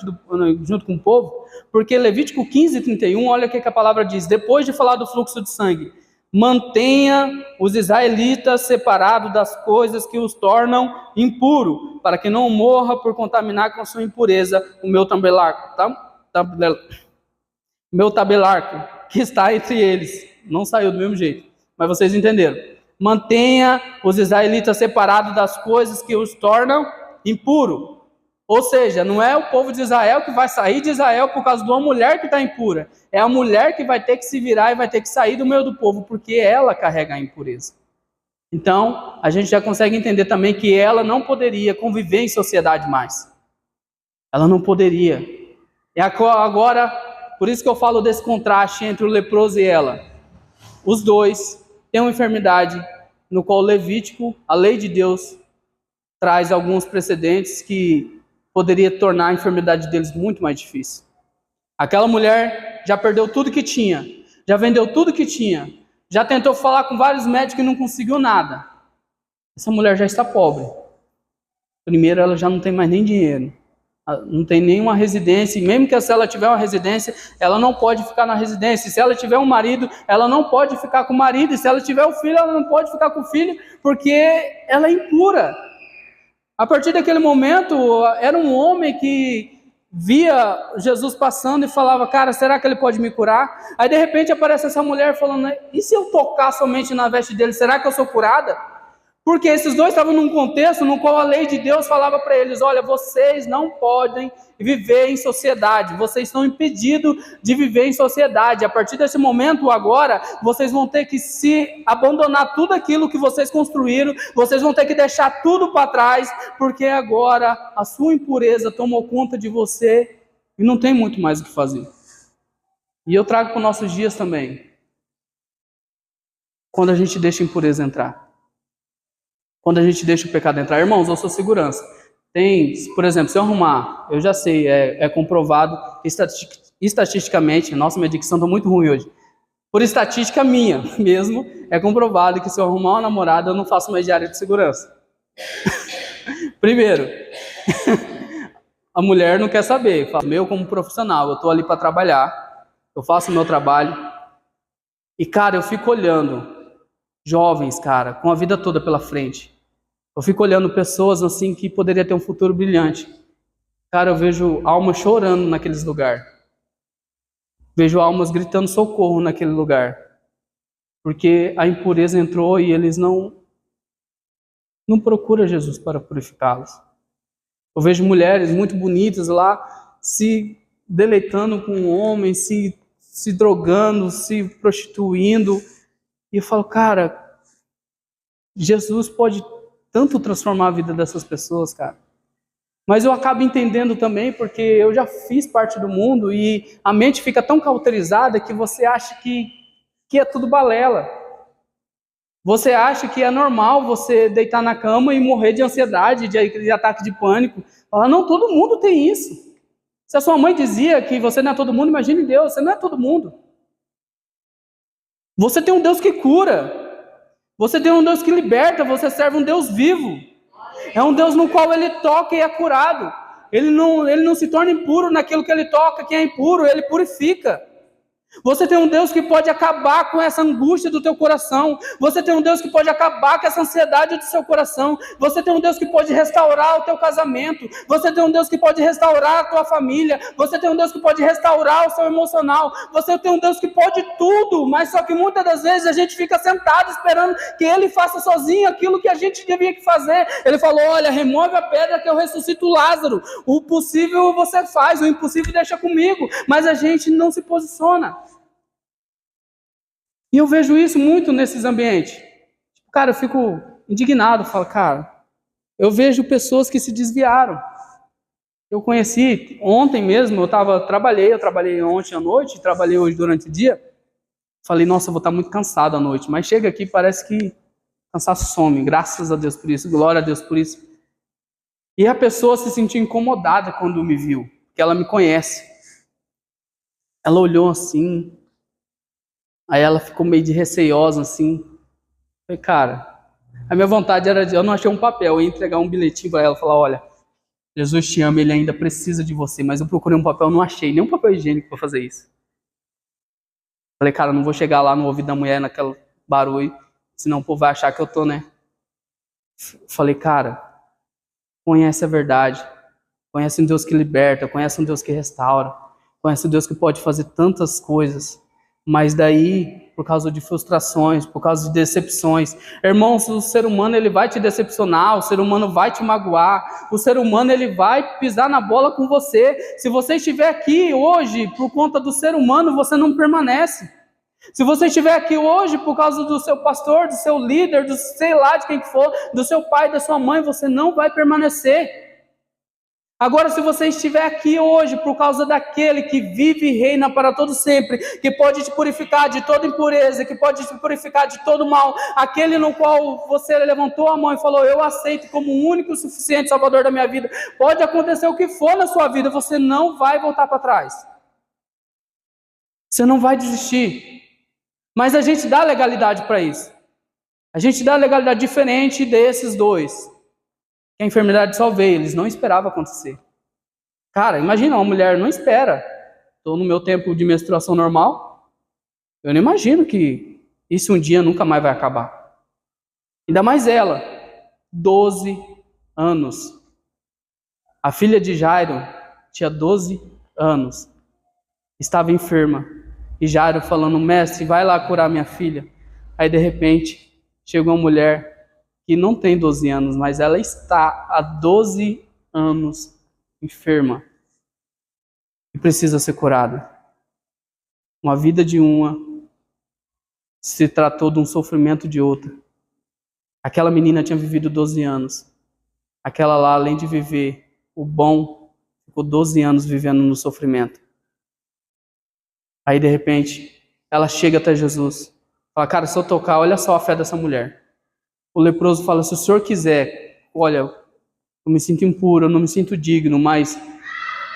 junto com o povo, porque Levítico 15:31, olha o que a palavra diz. Depois de falar do fluxo de sangue, mantenha os israelitas separados das coisas que os tornam impuro, para que não morra por contaminar com sua impureza o meu tabernáculo, que está entre eles. Não saiu do mesmo jeito, mas vocês entenderam. Mantenha os israelitas separados das coisas que os tornam impuro. Ou seja, não é o povo de Israel que vai sair de Israel por causa de uma mulher que está impura. É a mulher que vai ter que se virar e vai ter que sair do meio do povo, porque ela carrega a impureza. Então, a gente já consegue entender também que ela não poderia conviver em sociedade mais. Ela não poderia. E agora, por isso que eu falo desse contraste entre o leproso e ela. Os dois têm uma enfermidade no qual o Levítico, a lei de Deus, traz alguns precedentes que poderia tornar a enfermidade deles muito mais difícil. Aquela mulher já perdeu tudo que tinha, já vendeu tudo que tinha, já tentou falar com vários médicos e não conseguiu nada. Essa mulher já está pobre. Primeiro, ela já não tem mais nem dinheiro, não tem nenhuma residência, e mesmo que se ela tiver uma residência, ela não pode ficar na residência. Se ela tiver um marido, ela não pode ficar com o marido, e se ela tiver um filho, ela não pode ficar com o filho, porque ela é impura. A partir daquele momento, era um homem que via Jesus passando e falava, cara, será que ele pode me curar? Aí de repente aparece essa mulher falando, e se eu tocar somente na veste dele, será que eu sou curada? Porque esses dois estavam num contexto no qual a lei de Deus falava para eles, olha, vocês não podem viver em sociedade, vocês estão impedidos de viver em sociedade. A partir desse momento agora, vocês vão ter que se abandonar tudo aquilo que vocês construíram, vocês vão ter que deixar tudo para trás, porque agora a sua impureza tomou conta de você e não tem muito mais o que fazer. E eu trago para os nossos dias também, quando a gente deixa a impureza entrar. Quando a gente deixa o pecado entrar. Irmãos, eu sou segurança. Por exemplo, se eu arrumar, eu já sei, é comprovado estatisticamente, nossa, minha dicção está muito ruim hoje. Por estatística minha mesmo, é comprovado que se eu arrumar uma namorada, eu não faço mais diária de segurança. Primeiro, a mulher não quer saber. Eu como profissional, eu estou ali para trabalhar, eu faço o meu trabalho, e cara, eu fico olhando jovens, cara, com a vida toda pela frente. Eu fico olhando pessoas assim que poderiam ter um futuro brilhante. Cara, eu vejo almas chorando naqueles lugares. Vejo almas gritando socorro naquele lugar. Porque a impureza entrou e eles não procuram Jesus para purificá-los. Eu vejo mulheres muito bonitas lá se deleitando com um homem, se drogando, se prostituindo. E eu falo, cara, Jesus pode tanto transformar a vida dessas pessoas, cara. Mas eu acabo entendendo também, porque eu já fiz parte do mundo e a mente fica tão cauterizada que você acha que é tudo balela. Você acha que é normal você deitar na cama e morrer de ansiedade, de ataque de pânico. Fala, não, todo mundo tem isso. Se a sua mãe dizia que você não é todo mundo, imagine Deus, você não é todo mundo. Você tem um Deus que cura. Você tem um Deus que liberta, você serve um Deus vivo. É um Deus no qual ele toca e é curado. Ele não se torna impuro naquilo que ele toca, que é impuro, ele purifica. Você tem um Deus que pode acabar com essa angústia do teu coração. Você tem um Deus que pode acabar com essa ansiedade do seu coração. Você tem um Deus que pode restaurar o teu casamento. Você tem um Deus que pode restaurar a tua família. Você tem um Deus que pode restaurar o seu emocional. Você tem um Deus que pode tudo, mas só que muitas das vezes a gente fica sentado esperando que Ele faça sozinho aquilo que a gente devia fazer. Ele falou, olha, remove a pedra que eu ressuscito Lázaro. O possível você faz, o impossível deixa comigo. Mas a gente não se posiciona. E eu vejo isso muito nesses ambientes. Cara, eu fico indignado, falo, cara, eu vejo pessoas que se desviaram. Eu conheci ontem mesmo, eu trabalhei ontem à noite, trabalhei hoje durante o dia. Falei, nossa, eu vou estar muito cansado à noite, mas chega aqui, parece que cansaço some. Graças a Deus por isso, glória a Deus por isso. E a pessoa se sentiu incomodada quando me viu, porque ela me conhece. Ela olhou assim, aí ela ficou meio de receiosa, assim. Falei, cara, a minha vontade era de... Eu não achei um papel, eu ia entregar um bilhetinho para ela, falar, olha, Jesus te ama, Ele ainda precisa de você. Mas eu procurei um papel, não achei nem um papel higiênico para fazer isso. Falei, cara, não vou chegar lá no ouvido da mulher, naquele barulho, senão o povo vai achar que eu tô, né? Falei, cara, conhece a verdade. Conhece um Deus que liberta, conhece um Deus que restaura. Conhece um Deus que pode fazer tantas coisas. Mas daí, por causa de frustrações, por causa de decepções, irmãos, o ser humano ele vai te decepcionar, o ser humano vai te magoar, o ser humano ele vai pisar na bola com você. Se você estiver aqui hoje por conta do ser humano, você não permanece. Se você estiver aqui hoje por causa do seu pastor, do seu líder, do sei lá de quem que for, do seu pai, da sua mãe, você não vai permanecer. Agora, se você estiver aqui hoje por causa daquele que vive e reina para todo sempre, que pode te purificar de toda impureza, que pode te purificar de todo mal, aquele no qual você levantou a mão e falou, eu aceito como o único e suficiente salvador da minha vida, pode acontecer o que for na sua vida, você não vai voltar para trás. Você não vai desistir. Mas a gente dá legalidade para isso. A gente dá legalidade diferente desses dois. Que a enfermidade só veio, eles não esperavam acontecer. Cara, imagina, uma mulher não espera. Estou no meu tempo de menstruação normal. Eu não imagino que isso um dia nunca mais vai acabar. Ainda mais ela, 12 anos. A filha de Jairo tinha 12 anos. Estava enferma. E Jairo falando, mestre, vai lá curar minha filha. Aí de repente, chegou uma mulher que não tem 12 anos, mas ela está há 12 anos enferma e precisa ser curada. Uma vida de uma se tratou de um sofrimento de outra. Aquela menina tinha vivido 12 anos. Aquela lá, além de viver o bom, ficou 12 anos vivendo no sofrimento. Aí, de repente, ela chega até Jesus. Fala, cara, se eu tocar, olha só a fé dessa mulher. O leproso fala, se o senhor quiser, olha, eu me sinto impuro, eu não me sinto digno, mas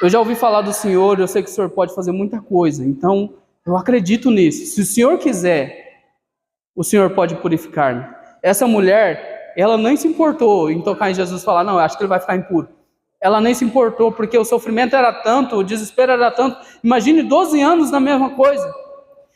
eu já ouvi falar do Senhor, eu sei que o Senhor pode fazer muita coisa, então eu acredito nisso. Se o Senhor quiser, o Senhor pode purificar-me. Essa mulher, ela nem se importou em tocar em Jesus e falar, não, eu acho que ele vai ficar impuro. Ela nem se importou, porque o sofrimento era tanto, o desespero era tanto. Imagine 12 anos na mesma coisa.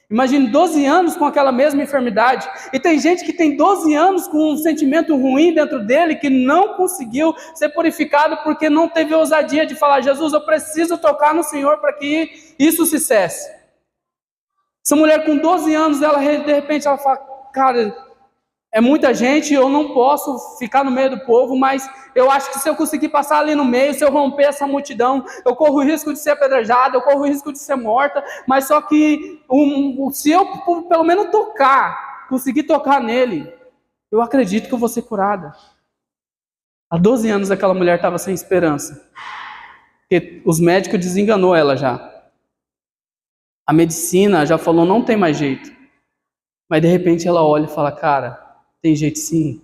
Imagine 12 anos com aquela mesma enfermidade. E tem gente que tem 12 anos com um sentimento ruim dentro dele, que não conseguiu ser purificado porque não teve ousadia de falar, Jesus, eu preciso tocar no Senhor para que isso se cesse. Essa mulher com 12 anos, ela de repente ela fala, cara, é muita gente, eu não posso ficar no meio do povo, mas eu acho que se eu conseguir passar ali no meio, se eu romper essa multidão, eu corro o risco de ser apedrejada, eu corro o risco de ser morta, mas só que se eu pelo menos conseguir tocar nele, eu acredito que eu vou ser curada. Há 12 anos aquela mulher estava sem esperança, porque os médicos desenganou ela já. A medicina já falou, não tem mais jeito. Mas de repente ela olha e fala, cara, tem jeito sim.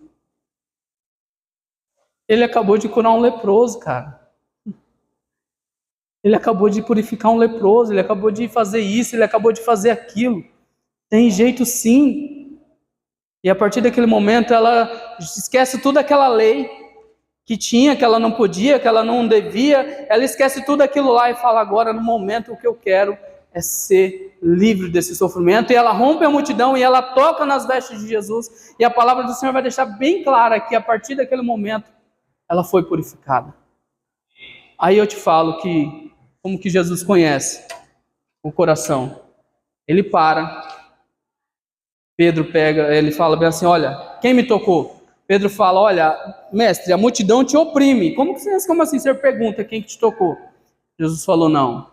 Ele acabou de curar um leproso, cara. Ele acabou de purificar um leproso, ele acabou de fazer isso, ele acabou de fazer aquilo. Tem jeito sim. E a partir daquele momento ela esquece toda aquela lei que tinha, que ela não podia, que ela não devia. Ela esquece tudo aquilo lá e fala, agora no momento o que eu quero é ser livre desse sofrimento. E ela rompe a multidão e ela toca nas vestes de Jesus. E a palavra do Senhor vai deixar bem clara que a partir daquele momento ela foi purificada. Aí eu te falo que, como que Jesus conhece o coração. Ele para, Pedro pega, ele fala bem assim, olha, quem me tocou? Pedro fala, olha, mestre, a multidão te oprime. Como assim você pergunta quem que te tocou? Jesus falou, não,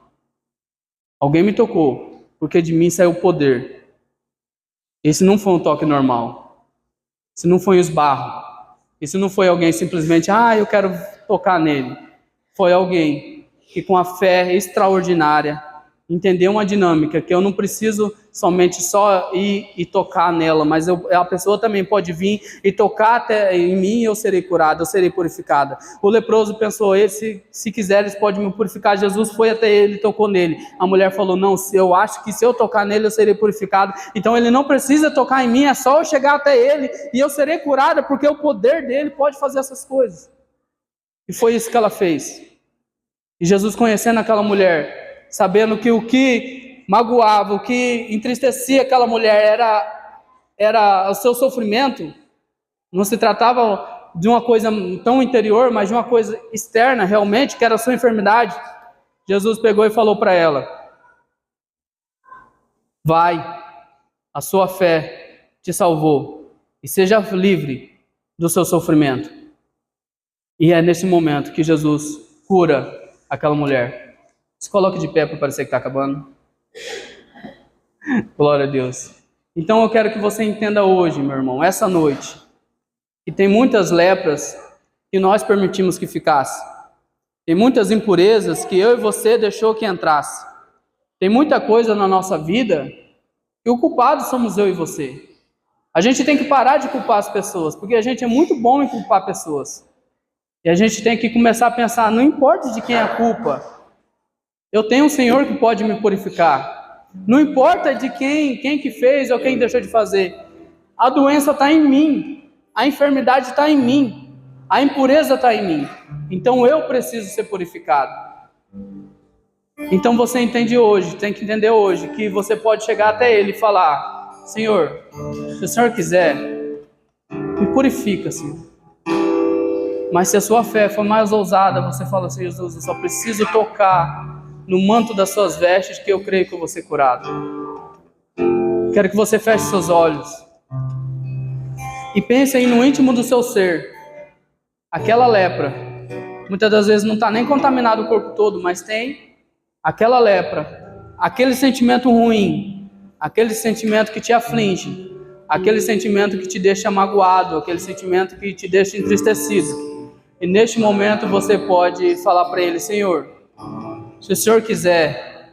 alguém me tocou, porque de mim saiu o poder. Esse não foi um toque normal. Esse não foi um esbarro. Esse não foi alguém simplesmente, eu quero tocar nele. Foi alguém que com a fé extraordinária entendeu uma dinâmica que eu não preciso somente só ir e tocar nela, mas a pessoa também pode vir e tocar até em mim e eu serei curada, eu serei purificada. O leproso pensou, se quiseres pode me purificar. Jesus foi até ele e tocou nele. A mulher falou, não, eu acho que se eu tocar nele eu serei purificado. Então ele não precisa tocar em mim, é só eu chegar até ele e eu serei curada, porque o poder dele pode fazer essas coisas. E foi isso que ela fez. E Jesus, conhecendo aquela mulher, sabendo que o que magoava, o que entristecia aquela mulher era o seu sofrimento, não se tratava de uma coisa tão interior, mas de uma coisa externa realmente, que era a sua enfermidade. Jesus pegou e falou para ela, vai, a sua fé te salvou, e seja livre do seu sofrimento. E é nesse momento que Jesus cura aquela mulher. Se coloque de pé para parecer que está acabando. Glória a Deus. Então eu quero que você entenda hoje, meu irmão, essa noite, que tem muitas lepras que nós permitimos que ficasse. Tem muitas impurezas que eu e você deixou que entrasse. Tem muita coisa na nossa vida que o culpado somos eu e você. A gente tem que parar de culpar as pessoas, porque a gente é muito bom em culpar pessoas. E a gente tem que começar a pensar, não importa de quem é a culpa, eu tenho um Senhor que pode me purificar. Não importa de quem que fez ou quem deixou de fazer. A doença está em mim, a enfermidade está em mim, a impureza está em mim. Então eu preciso ser purificado. Então você entende hoje, tem que entender hoje, que você pode chegar até Ele e falar, Senhor, se o Senhor quiser, me purifica, Senhor. Mas se a sua fé for mais ousada, você fala assim, Jesus, eu só preciso tocar no manto das suas vestes que eu creio que eu vou ser curado. Quero que você feche seus olhos e pense aí no íntimo do seu ser. Aquela lepra, muitas das vezes não está nem contaminado o corpo todo, mas tem aquela lepra, aquele sentimento ruim, aquele sentimento que te aflige, aquele sentimento que te deixa magoado, aquele sentimento que te deixa entristecido. E neste momento você pode falar para Ele, Senhor, se o Senhor quiser,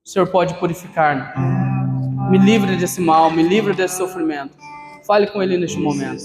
o Senhor pode purificar-me. Me livre desse mal, me livre desse sofrimento. Fale com Ele neste momento.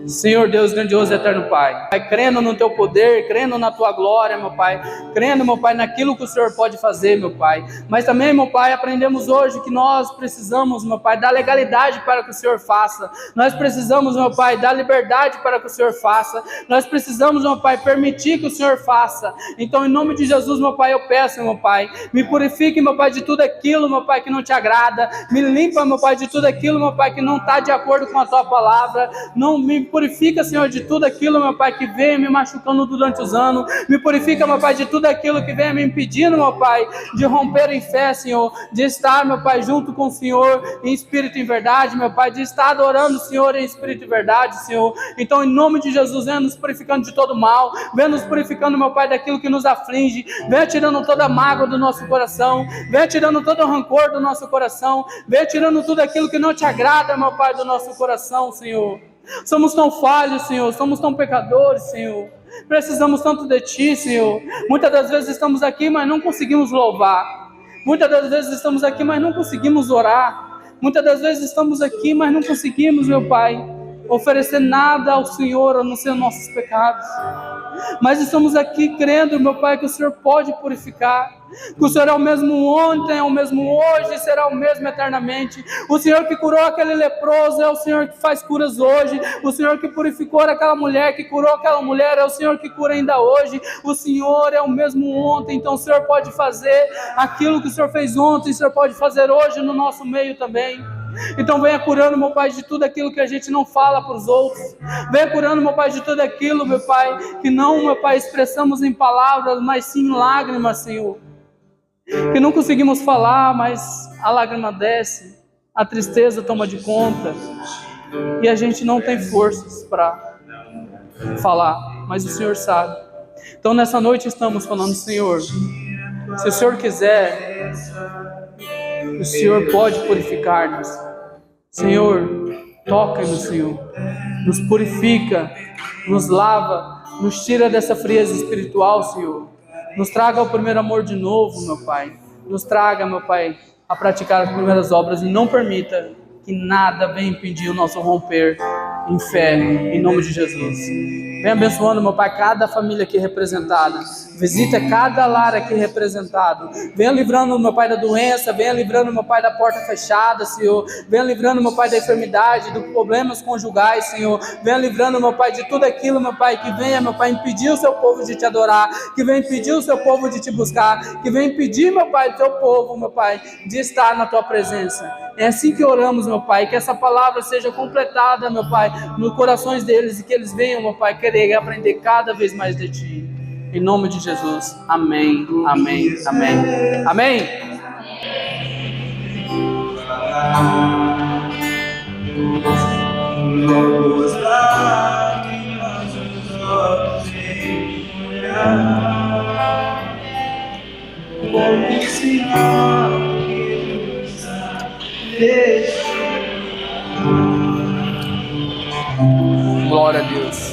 Senhor Deus grandioso e eterno Pai, crendo no Teu poder, crendo na Tua glória, meu Pai, crendo, meu Pai, naquilo que o Senhor pode fazer, meu Pai, mas também, meu Pai, aprendemos hoje que nós precisamos, meu Pai, da legalidade para que o Senhor faça, nós precisamos, meu Pai, da liberdade para que o Senhor faça, nós precisamos, meu Pai, permitir que o Senhor faça. Então, em nome de Jesus, meu Pai, eu peço, meu Pai, me purifique, meu Pai, de tudo aquilo, meu Pai, que não te agrada, me limpa, meu Pai, de tudo aquilo, meu Pai, que não está de acordo com a Tua palavra, não me purifica, Senhor, de tudo aquilo, meu Pai, que vem me machucando durante os anos. Me purifica, meu Pai, de tudo aquilo que vem me impedindo, meu Pai, de romper em fé, Senhor, de estar, meu Pai, junto com o Senhor em espírito e em verdade, meu Pai, de estar adorando o Senhor em espírito e verdade, Senhor. Então, em nome de Jesus, venha nos purificando de todo mal, venha nos purificando, meu Pai, daquilo que nos aflige, venha tirando toda a mágoa do nosso coração, venha tirando todo o rancor do nosso coração, venha tirando tudo aquilo que não te agrada, meu Pai, do nosso coração, Senhor. Somos tão falhos, Senhor, somos tão pecadores, Senhor, precisamos tanto de Ti, Senhor. Muitas das vezes estamos aqui, mas não conseguimos louvar. Muitas das vezes estamos aqui, mas não conseguimos orar. Muitas das vezes estamos aqui, mas não conseguimos, meu Pai, oferecer nada ao Senhor, a não ser nossos pecados. Mas estamos aqui crendo, meu Pai, que o Senhor pode purificar, que o Senhor é o mesmo ontem, é o mesmo hoje e será o mesmo eternamente. O Senhor que curou aquele leproso é o Senhor que faz curas hoje. O Senhor que purificou aquela mulher, que curou aquela mulher, é o Senhor que cura ainda hoje. O Senhor é o mesmo ontem, então o Senhor pode fazer aquilo que o Senhor fez ontem, o Senhor pode fazer hoje no nosso meio também. Então venha curando, meu Pai, de tudo aquilo que a gente não fala para os outros. Venha curando, meu Pai, de tudo aquilo, meu Pai, que não, meu Pai, expressamos em palavras, mas sim em lágrimas, Senhor. Que não conseguimos falar, mas a lágrima desce, a tristeza toma de conta, e a gente não tem forças para falar, mas o Senhor sabe. Então nessa noite estamos falando, Senhor, se o Senhor quiser, o Senhor pode purificar-nos. Senhor, toca-nos, Senhor, nos purifica, nos lava, nos tira dessa frieza espiritual, Senhor. Nos traga o primeiro amor de novo, meu Pai. Nos traga, meu Pai, a praticar as primeiras obras e não permita que nada venha impedir o nosso romper em fé, em nome de Jesus. Venha abençoando, meu Pai, cada família aqui representada. Visita cada lar aqui representado. Venha livrando, meu Pai, da doença. Venha livrando, meu Pai, da porta fechada, Senhor. Venha livrando, meu Pai, da enfermidade, dos problemas conjugais, Senhor. Venha livrando, meu Pai, de tudo aquilo, meu Pai, que venha, meu Pai, impedir o seu povo de te adorar, que venha impedir o seu povo de te buscar, que venha impedir, meu Pai, do teu povo, meu Pai, de estar na tua presença. É assim que oramos, meu Pai, que essa palavra seja completada, meu Pai, nos corações deles e que eles venham, meu Pai, querer aprender cada vez mais de Ti. Em nome de Jesus. Amém, amém, amém. Amém. Glória a Deus.